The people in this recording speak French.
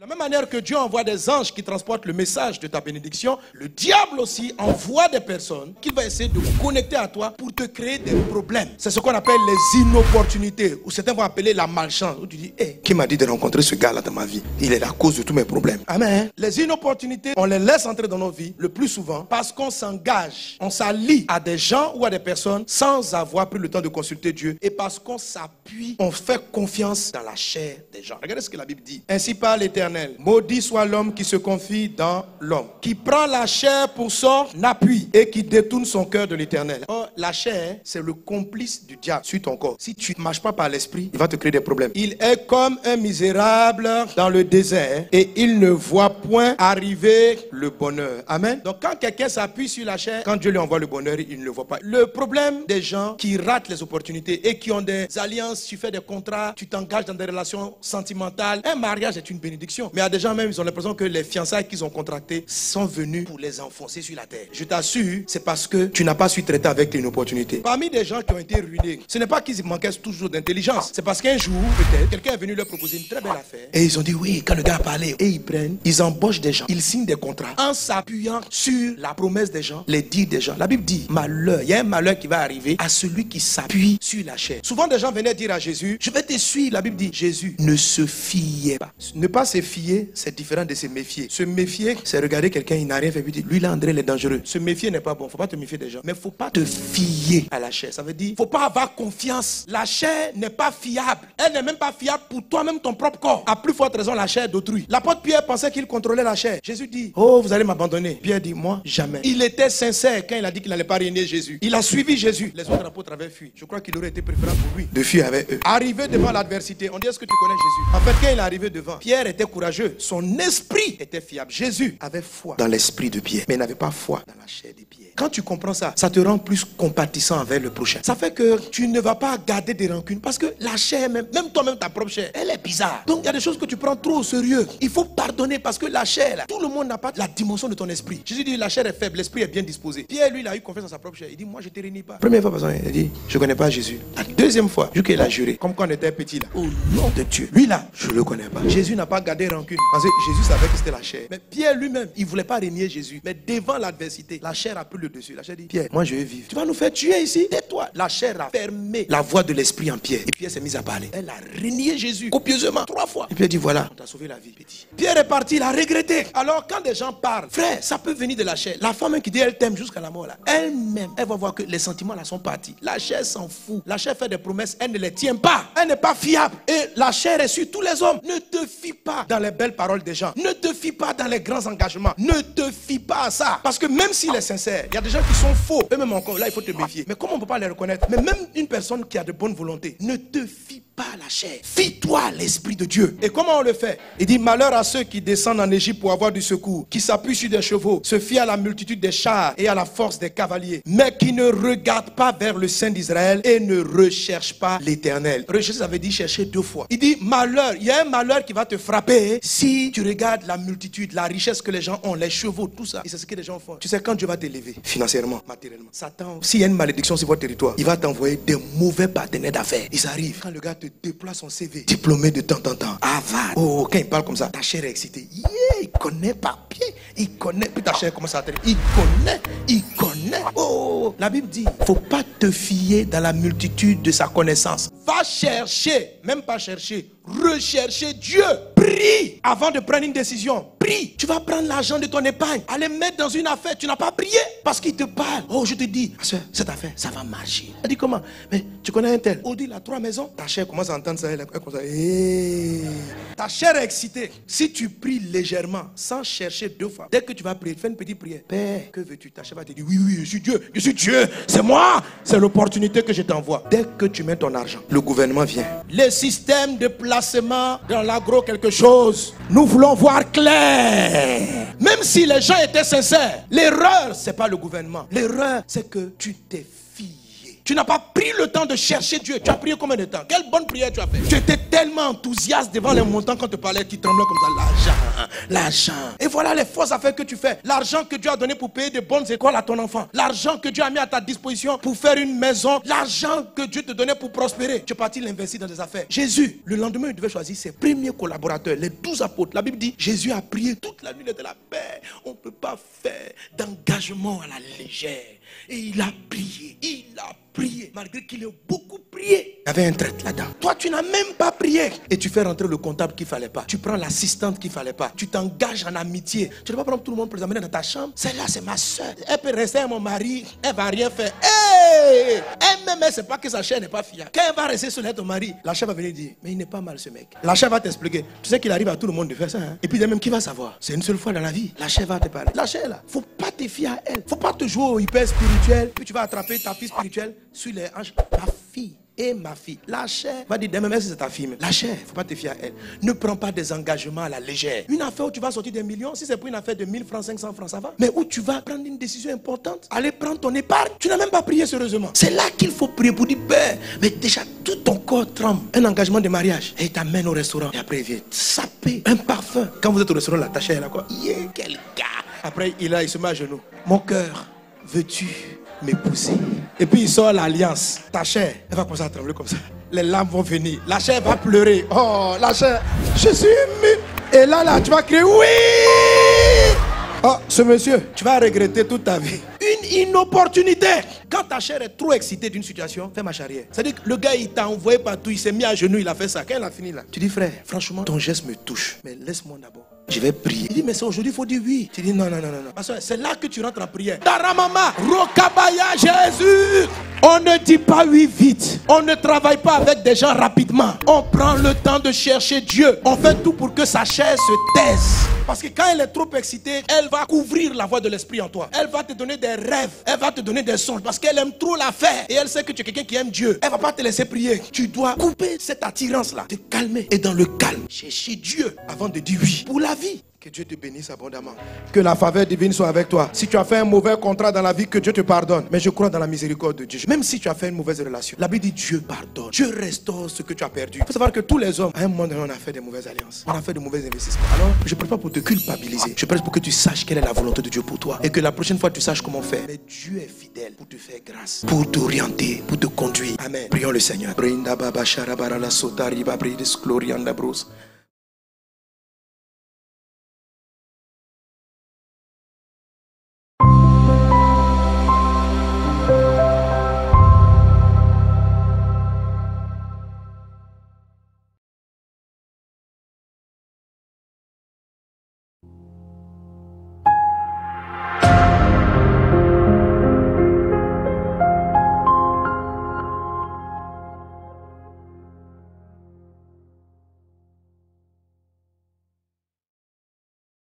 De la même manière que Dieu envoie des anges qui transportent le message de ta bénédiction, le diable aussi envoie des personnes qui vont essayer de vous connecter à toi pour te créer des problèmes. C'est ce qu'on appelle les inopportunités, ou certains vont appeler la malchance. Où tu dis, qui m'a dit de rencontrer ce gars-là dans ma vie? Il est la cause de tous mes problèmes. Amen. Les inopportunités, on les laisse entrer dans nos vies le plus souvent parce qu'on s'engage, on s'allie à des gens ou à des personnes sans avoir pris le temps de consulter Dieu et parce qu'on s'appuie, on fait confiance dans la chair des gens. Regardez ce que la Bible dit. Ainsi parle l'Éternel. Maudit soit l'homme qui se confie dans l'homme, qui prend la chair pour son appui et qui détourne son cœur de l'Éternel. Or, la chair, c'est le complice du diable sur ton corps. Si tu ne marches pas par l'esprit, il va te créer des problèmes. Il est comme un misérable dans le désert et il ne voit point arriver le bonheur. Amen. Donc, quand quelqu'un s'appuie sur la chair, quand Dieu lui envoie le bonheur, il ne le voit pas. Le problème des gens qui ratent les opportunités et qui ont des alliances, tu fais des contrats, tu t'engages dans des relations sentimentales. Un mariage est une bénédiction. Mais il y a des gens même, ils ont l'impression que les fiançailles qu'ils ont contractées sont venues pour les enfoncer sur la terre. Je t'assure, c'est parce que tu n'as pas su traiter avec l'inopportunité. Parmi des gens qui ont été ruinés, ce n'est pas qu'ils manquaient toujours d'intelligence. C'est parce qu'un jour, peut-être, quelqu'un est venu leur proposer une très belle affaire. Et ils ont dit oui, quand le gars a parlé. Et ils prennent, ils embauchent des gens, ils signent des contrats en s'appuyant sur la promesse des gens, les dires des gens. La Bible dit, malheur, il y a un malheur qui va arriver à celui qui s'appuie sur la chair. Souvent des gens venaient dire à Jésus, je vais te suivre. La Bible dit, Jésus ne se fiait pas. Ne pas se fier, c'est différent de se méfier. Se méfier, c'est regarder quelqu'un, il n'a rien fait, puis dire, lui là, André, il est dangereux. Se méfier n'est pas bon, faut pas te méfier des gens. Mais faut pas te fier à la chair. Ça veut dire, faut pas avoir confiance. La chair n'est pas fiable. Elle n'est même pas fiable pour toi-même, ton propre corps. À plus forte raison, la chair d'autrui. L'apôtre Pierre pensait qu'il contrôlait la chair. Jésus dit, oh, vous allez m'abandonner. Pierre dit, moi, jamais. Il était sincère quand il a dit qu'il n'allait pas régner Jésus. Il a suivi Jésus. Les autres apôtres avaient fui. Je crois qu'il aurait été préférable pour lui de fuir avec eux. Arrivé devant l'adversité, on dit, est-ce que tu connais Jésus? En fait, quand il est arrivé devant, Pierre était courageux. Son esprit était fiable. Jésus avait foi dans l'esprit de Pierre, mais il n'avait pas foi dans la chair de Pierre. Quand tu comprends ça, ça te rend plus compatissant envers le prochain. Ça fait que tu ne vas pas garder des rancunes parce que la chair, même toi-même, ta propre chair, elle est bizarre. Donc il y a des choses que tu prends trop au sérieux. Il faut pardonner parce que la chair, là, tout le monde n'a pas la dimension de ton esprit. Jésus dit la chair est faible, l'esprit est bien disposé. Pierre, lui, il a eu confiance dans sa propre chair. Il dit, moi, je ne te réunis pas. Première fois, il a dit, je ne connais pas Jésus. La deuxième fois, vu qu'il a juré, comme quand on était petit là, au nom de Dieu, lui là, je ne le connais pas. Jésus n'a pas gardé rancune parce que Jésus savait que c'était la chair. Mais Pierre lui-même, il ne voulait pas régner Jésus. Mais devant l'adversité, la chair a pris le dessus. La chair dit, Pierre, moi je vais vivre. Tu vas nous faire tuer ici. Tais-toi. La chair a fermé la voix de l'esprit en Pierre. Et Pierre s'est mis à parler. Elle a régné Jésus copieusement 3 fois. Et Pierre dit, voilà, on t'a sauvé la vie, petit. Pierre est parti, il a regretté. Alors quand des gens parlent, frère, ça peut venir de la chair. La femme qui dit elle t'aime jusqu'à la mort là, elle-même, elle va voir que les sentiments là sont partis. La chair s'en fout. La chair fait des promesses, elle ne les tient pas. Elle n'est pas fiable. Et la chair est sur tous les hommes. Ne te fie pas dans les belles paroles des gens. Ne te fie pas dans les grands engagements. Ne te fie pas à ça. Parce que même s'il est sincère, il y a des gens qui sont faux. Eux-mêmes encore, là il faut te méfier. Mais comment on ne peut pas les reconnaître? Mais même une personne qui a de bonne volonté, ne te fie pas à la chair. Fie-toi à l'esprit de Dieu. Et comment on le fait? Il dit, malheur à ceux qui descendent en Égypte pour avoir du secours, qui s'appuient sur des chevaux, se fient à la multitude des chars et à la force des cavaliers, mais qui ne regardent pas vers le Saint d'Israël et ne recherchent pas l'Éternel. Rechercher, ça veut dire chercher 2 fois. Il dit, malheur, il y a un malheur qui va te frapper si tu regardes la multitude, la richesse que les gens ont, les chevaux, tout ça. Et c'est ce que les gens font. Tu sais, quand Dieu va t'élever financièrement, matériellement, Satan, s'il y a une malédiction sur votre territoire, il va t'envoyer des mauvais partenaires d'affaires. Ils arrivent. Quand le gars te déploie son CV, diplômé de temps en temps, avare. Oh, quand il parle comme ça, ta chair est excitée. Yeah, il connaît papier, il connaît. Puis ta chair commence à te dire, il connaît. Oh, la Bible dit, faut pas te fier dans la multitude de sa connaissance. Va chercher, même pas chercher, rechercher Dieu. Prie avant de prendre une décision. Prie. Tu vas prendre l'argent de ton épargne, aller mettre dans une affaire. Tu n'as pas prié parce qu'il te parle. Oh, je te dis, cette affaire, ça va marcher. Elle dit comment? Mais tu connais un tel. On dit, il a 3 maisons. Ta chair commence à entendre ça. Elle commence à... Hey. Ta chair est excitée. Si tu pries légèrement, sans chercher 2 fois, dès que tu vas prier, fais une petite prière. Père, que veux-tu? Ta chair va te dire, oui, je suis Dieu. C'est moi. C'est l'opportunité que je t'envoie. Dès que tu mets ton argent, le gouvernement vient. Les systèmes de placement dans l'agro, quelque chose. Nous voulons voir clair. Même si les gens étaient sincères, l'erreur, c'est pas le gouvernement. L'erreur, c'est que tu t'es fié. Tu n'as pas pris le temps de chercher Dieu. Tu as prié combien de temps? Quelle bonne prière tu as fait? Tu étais tellement enthousiaste devant les montants quand tu parlais, qui tremblait comme ça. L'argent. Et voilà les fausses affaires que tu fais. L'argent que Dieu a donné pour payer de bonnes écoles à ton enfant. L'argent que Dieu a mis à ta disposition pour faire une maison. L'argent que Dieu te donnait pour prospérer. Tu es parti l'investir dans des affaires. Jésus, le lendemain, il devait choisir ses premiers collaborateurs, les 12 apôtres. La Bible dit, Jésus a prié toute la nuit de la paix. On ne peut pas faire d'engagement à la légère. Et il a prié, malgré qu'il ait beaucoup prié. Il y avait un traître là-dedans. Toi, tu n'as même pas prié. Et tu fais rentrer le comptable qu'il ne fallait pas. Tu prends l'assistante qu'il ne fallait pas. Tu t'engages en amitié. Tu ne vas pas prendre tout le monde pour les amener dans ta chambre. Celle-là, c'est ma soeur. Elle peut rester avec mon mari. Elle ne va rien faire. Hey! Elle-même, elle ne sait pas que sa chair n'est pas fiable. Quand elle va rester seule avec ton mari, la chair va venir dire, mais il n'est pas mal ce mec. La chair va t'expliquer. Tu sais qu'il arrive à tout le monde de faire ça. Hein? Et puis même qui va savoir? C'est une seule fois dans la vie. La chair va te parler. La chair là, faut pas te fier à elle. Faut pas te jouer au hyper spirituel. Puis tu vas attraper ta fille spirituelle sur les hanches. Ma fille et ma fille. La chair va dire, même si c'est ta fille. La chair, faut pas te fier à elle. Ne prends pas des engagements à la légère. Une affaire où tu vas sortir des millions, si c'est pour une affaire de 1000 francs, 500 francs, ça va. Mais où tu vas prendre une décision importante, aller prendre ton épargne, tu n'as même pas prié sérieusement. C'est là qu'il faut prier pour dire, Père, mais déjà tout ton corps tremble. Un engagement de mariage. Et il t'amène au restaurant. Et après, il vient saper un parfum. Quand vous êtes au restaurant, la ta chair est là, quoi. Yeah, quel gars. Après, il se met à genoux. Mon cœur, veux-tu m'épouser? Et puis il sort l'alliance. Ta chair, elle va commencer à trembler comme ça. Les larmes vont venir. La chair va pleurer. Oh, la chair, je suis ému. Et là, tu vas crier, oui! Oh, ce monsieur, tu vas regretter toute ta vie. Une inopportunité. Quand ta chair est trop excitée d'une situation, fais marche arrière. C'est-à-dire que le gars, il t'a envoyé partout, il s'est mis à genoux, il a fait ça. Quand il a fini là, tu dis, frère, franchement, ton geste me touche. Mais laisse-moi d'abord. Je vais prier. Il dit, mais c'est aujourd'hui, il faut dire oui. Tu dis, non. Parce que c'est là que tu rentres en prière. Taramama, Rokabaya, Jésus. On ne dit pas oui vite. On ne travaille pas avec des gens rapidement. On prend le temps de chercher Dieu. On fait tout pour que sa chair se taise. Parce que quand elle est trop excitée, elle va couvrir la voix de l'esprit en toi. Elle va te donner des rêves. Elle va te donner des songes. Parce qu'elle aime trop la faire. Et elle sait que tu es quelqu'un qui aime Dieu. Elle ne va pas te laisser prier. Tu dois couper cette attirance-là. Te calmer. Et dans le calme, chercher Dieu avant de dire oui. Pour la vie. Que Dieu te bénisse abondamment. Que la faveur divine soit avec toi. Si tu as fait un mauvais contrat dans la vie, que Dieu te pardonne. Mais je crois dans la miséricorde de Dieu. Même si tu as fait une mauvaise relation, la Bible dit Dieu pardonne. Dieu restaure ce que tu as perdu. Il faut savoir que tous les hommes, à un moment donné, on a fait des mauvaises alliances. On a fait de mauvais investissements. Alors, je ne prie pas pour te culpabiliser. Je prie pour que tu saches quelle est la volonté de Dieu pour toi. Et que la prochaine fois, tu saches comment faire. Mais Dieu est fidèle pour te faire grâce. Pour t'orienter, pour te conduire. Amen. Prions le Seigneur.